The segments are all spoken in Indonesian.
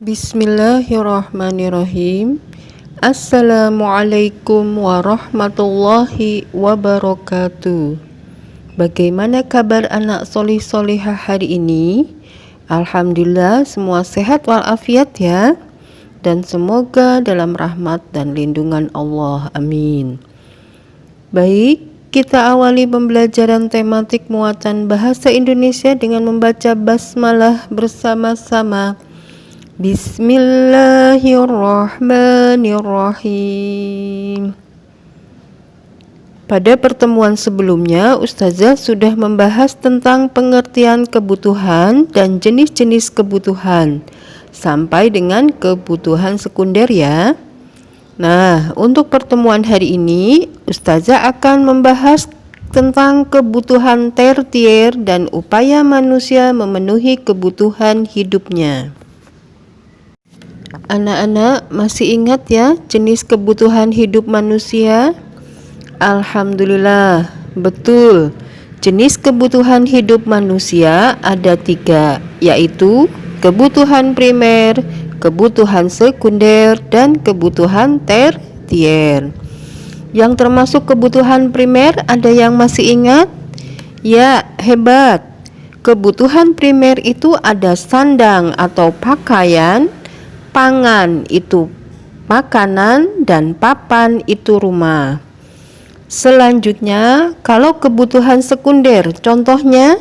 Bismillahirrahmanirrahim. Assalamualaikum warahmatullahi wabarakatuh. Bagaimana kabar anak solih-solihah hari ini? Alhamdulillah semua sehat walafiat ya. Dan semoga dalam rahmat dan lindungan Allah. Amin. Baik, kita awali pembelajaran tematik muatan bahasa Indonesia dengan membaca basmalah bersama-sama. Bismillahirrahmanirrahim. Pada pertemuan sebelumnya, Ustazah sudah membahas tentang pengertian kebutuhan dan jenis-jenis kebutuhan sampai dengan kebutuhan sekunder ya. Nah, untuk pertemuan hari ini, Ustazah akan membahas tentang kebutuhan tersier dan upaya manusia memenuhi kebutuhan hidupnya. Anak-anak masih ingat ya jenis kebutuhan hidup manusia? Alhamdulillah, betul. Jenis kebutuhan hidup manusia ada 3, yaitu kebutuhan primer, kebutuhan sekunder, dan kebutuhan tersier. Yang termasuk kebutuhan primer ada yang masih ingat? Ya, hebat. Kebutuhan primer itu ada sandang atau pakaian, pangan itu makanan, dan papan itu rumah. Selanjutnya, kalau kebutuhan sekunder, contohnya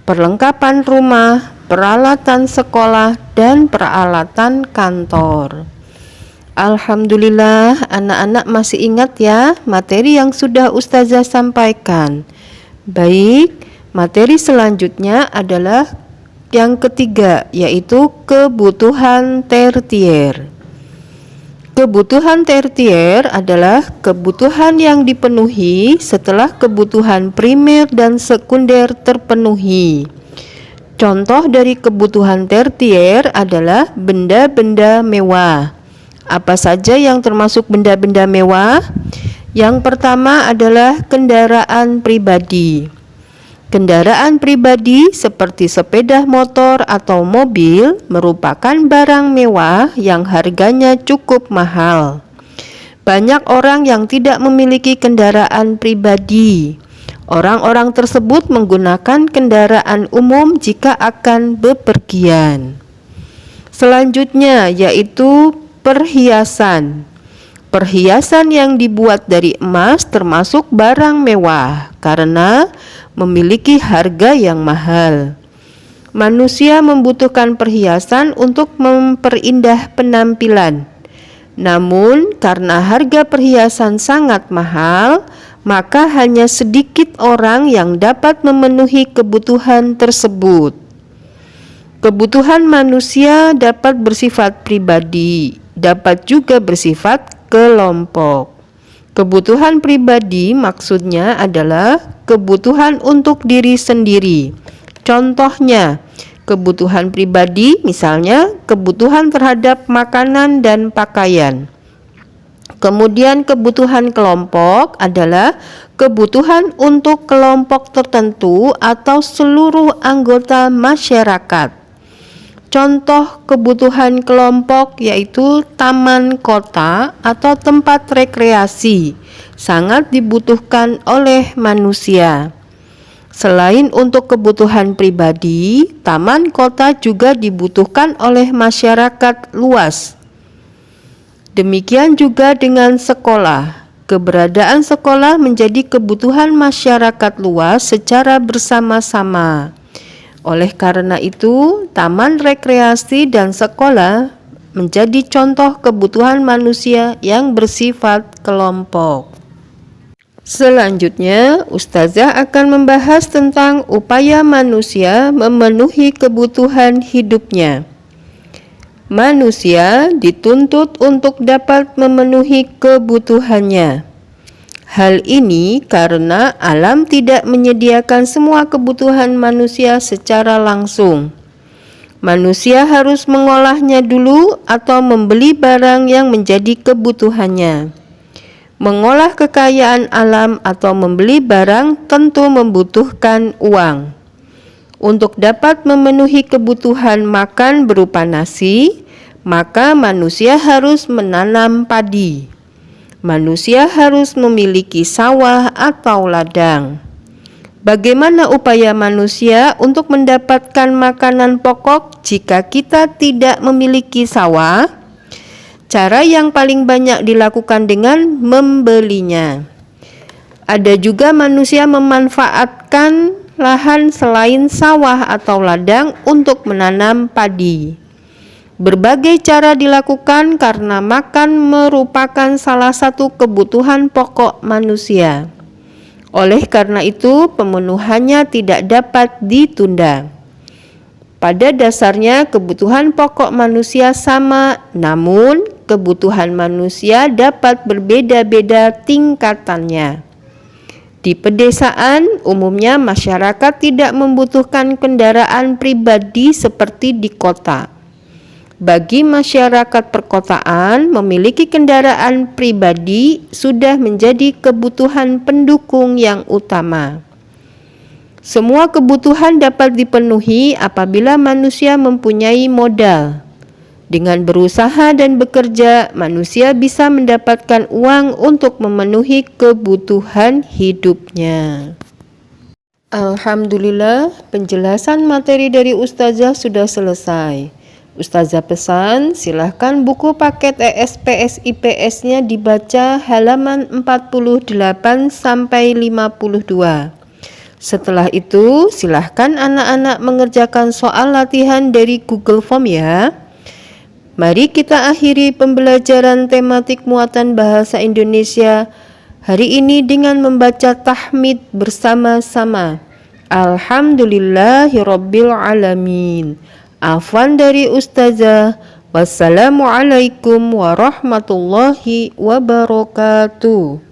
perlengkapan rumah, peralatan sekolah, dan peralatan kantor. Alhamdulillah, anak-anak masih ingat ya materi yang sudah Ustazah sampaikan. Baik, materi selanjutnya adalah yang ketiga, yaitu kebutuhan tersier. Kebutuhan tersier adalah kebutuhan yang dipenuhi setelah kebutuhan primer dan sekunder terpenuhi. Contoh dari kebutuhan tersier adalah benda-benda mewah. Apa saja yang termasuk benda-benda mewah? Yang pertama adalah kendaraan pribadi. Kendaraan pribadi seperti sepeda motor atau mobil merupakan barang mewah yang harganya cukup mahal. Banyak orang yang tidak memiliki kendaraan pribadi. Orang-orang tersebut menggunakan kendaraan umum jika akan bepergian. Selanjutnya yaitu perhiasan. Perhiasan yang dibuat dari emas termasuk barang mewah karena memiliki harga yang mahal. Manusia membutuhkan perhiasan untuk memperindah penampilan. Namun, karena harga perhiasan sangat mahal, maka hanya sedikit orang yang dapat memenuhi kebutuhan tersebut. Kebutuhan manusia dapat bersifat pribadi, dapat juga bersifat kelompok. Kebutuhan pribadi maksudnya adalah kebutuhan untuk diri sendiri. Contohnya, kebutuhan pribadi misalnya kebutuhan terhadap makanan dan pakaian. Kemudian kebutuhan kelompok adalah kebutuhan untuk kelompok tertentu atau seluruh anggota masyarakat. Contoh kebutuhan kelompok yaitu taman kota atau tempat rekreasi sangat dibutuhkan oleh manusia. Selain untuk kebutuhan pribadi, taman kota juga dibutuhkan oleh masyarakat luas. Demikian juga dengan sekolah. Keberadaan sekolah menjadi kebutuhan masyarakat luas secara bersama-sama. Oleh karena itu, taman rekreasi dan sekolah menjadi contoh kebutuhan manusia yang bersifat kelompok. Selanjutnya, Ustazah akan membahas tentang upaya manusia memenuhi kebutuhan hidupnya. Manusia dituntut untuk dapat memenuhi kebutuhannya. Hal ini karena alam tidak menyediakan semua kebutuhan manusia secara langsung. Manusia harus mengolahnya dulu atau membeli barang yang menjadi kebutuhannya. Mengolah kekayaan alam atau membeli barang tentu membutuhkan uang. Untuk dapat memenuhi kebutuhan makan berupa nasi, maka manusia harus menanam padi. Manusia harus memiliki sawah atau ladang. Bagaimana upaya manusia untuk mendapatkan makanan pokok jika kita tidak memiliki sawah? Cara yang paling banyak dilakukan dengan membelinya. Ada juga manusia memanfaatkan lahan selain sawah atau ladang untuk menanam padi. Berbagai cara dilakukan karena makan merupakan salah satu kebutuhan pokok manusia. Oleh karena itu, pemenuhannya tidak dapat ditunda. Pada dasarnya, kebutuhan pokok manusia sama, namun kebutuhan manusia dapat berbeda-beda tingkatannya. Di pedesaan, umumnya masyarakat tidak membutuhkan kendaraan pribadi seperti di kota. Bagi masyarakat perkotaan, memiliki kendaraan pribadi sudah menjadi kebutuhan pendukung yang utama. Semua kebutuhan dapat dipenuhi apabila manusia mempunyai modal. Dengan berusaha dan bekerja, manusia bisa mendapatkan uang untuk memenuhi kebutuhan hidupnya. Alhamdulillah, penjelasan materi dari Ustazah sudah selesai. Ustazah pesan, silahkan buku paket ESPS IPS-nya dibaca halaman 48 sampai 52. Setelah itu, silahkan anak-anak mengerjakan soal latihan dari Google Form ya. Mari kita akhiri pembelajaran tematik muatan bahasa Indonesia hari ini dengan membaca tahmid bersama-sama. Alhamdulillahirabbil alamin. Afwan dari Ustazah. Wassalamualaikum warahmatullahi wabarakatuh.